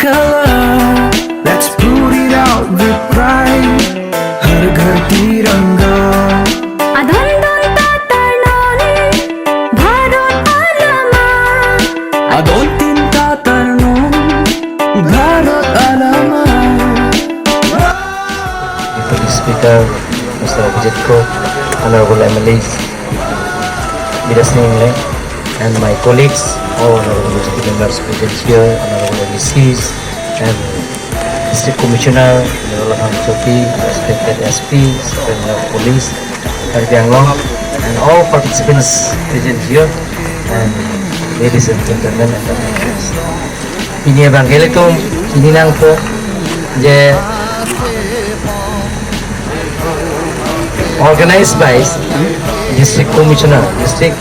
color. Let's put it out with pride. हर घर तिरंगा. Adondon tatarnon Bharat alama. Adon tinta tarnon Bharat alama. Deputy Speaker, Mr. Abhijit Kaur, Honorable MLAs, Vidas Ningle, and my colleagues, all honorable district members present here, honorable MCs, and District Commissioner, Honorable Han Choki, respected SP, Superintendent of Police, Karbi Anglong, and all participants present here, and ladies and gentlemen, and the members. Ini Evangelikum, ini nang po, je organized by District Commissioner, District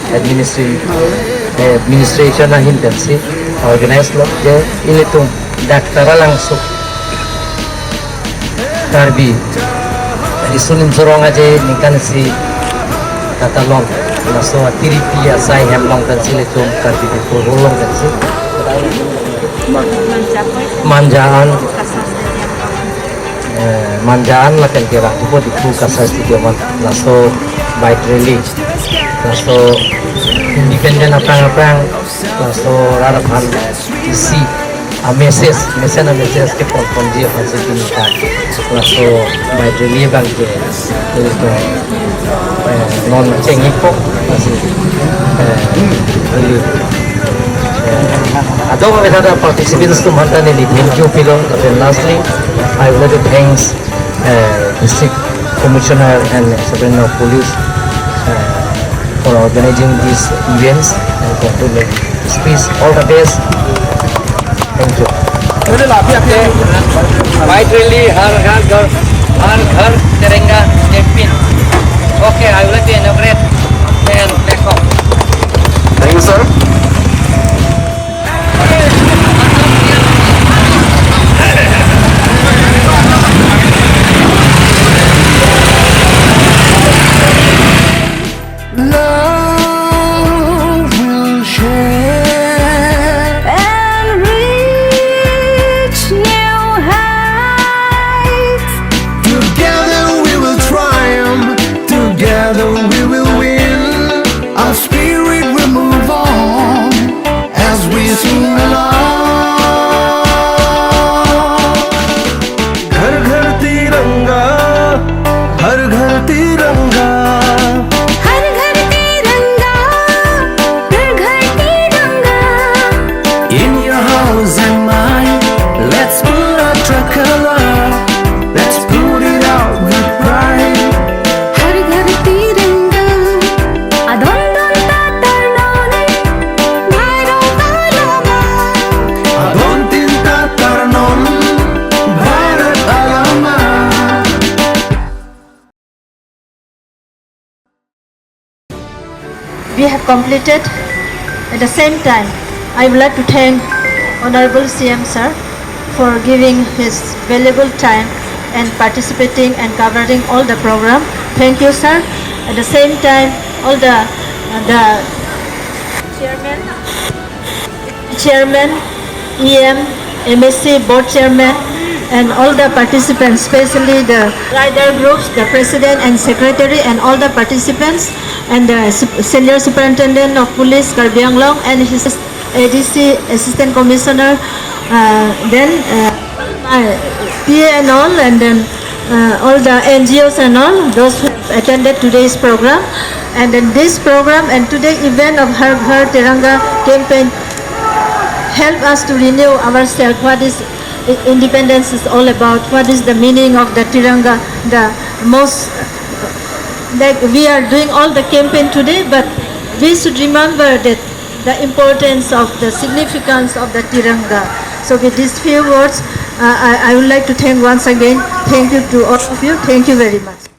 Administration na Hintensi, organized lo je ilitung daktara langsung Karbi isulim sorong aja nikan si katalong laso tiripia sai hemlong kan si litung Karbi dipulong kan si manjaan lah kan kira tu di kasar studio laso bike rally laso independen apa laso rarapan isi message ke konji hasil kita laso bike rally bang ke itu non cengiko masih Although we had our participants to Mantan in the thank you Philo, and lastly I would like to thank District Commissioner and Superintendent of Police for organizing these events and for the speech. All the best. Thank you. White rally, har ghar Tiranga campaign. Okay, I would like to inaugurate and back off. Thank you, sir. Love will share And reach new heights. Together we will triumph. Together we will win. Our spirit will move on as we sing along. घर घर तिरंगा, हर घर तिरंगा. हर घर तिरंगा हर घर तिरंगा. In your house and mine, let's put our true color. Let's put it out with pride. हर घर तिरंगा. Adondon tatarnon Bharat alama. Adon tinta tarnon Bharat alama. We have completed. At the same time, I would like to thank Honorable CM Sir for giving his valuable time and participating and covering all the program. Thank you, sir. At the same time, all the chairman, EM, MSc board chairman, and all the participants, especially the rider groups, the president and secretary, and all the participants, and the senior superintendent of police Karbi Anglong and his ADC assistant commissioner, then my PA and all, and then all the NGOs and all those who have attended today's program. And then this program and today event of Har Ghar Tiranga campaign help us to renew ourselves. What is independence is all about? What is the meaning of the Tiranga? The most like we are doing all the campaign today, but we should remember that the importance of the significance of the Tiranga. So with these few words, I would like to thank once again. Thank you to all of you. Thank you very much.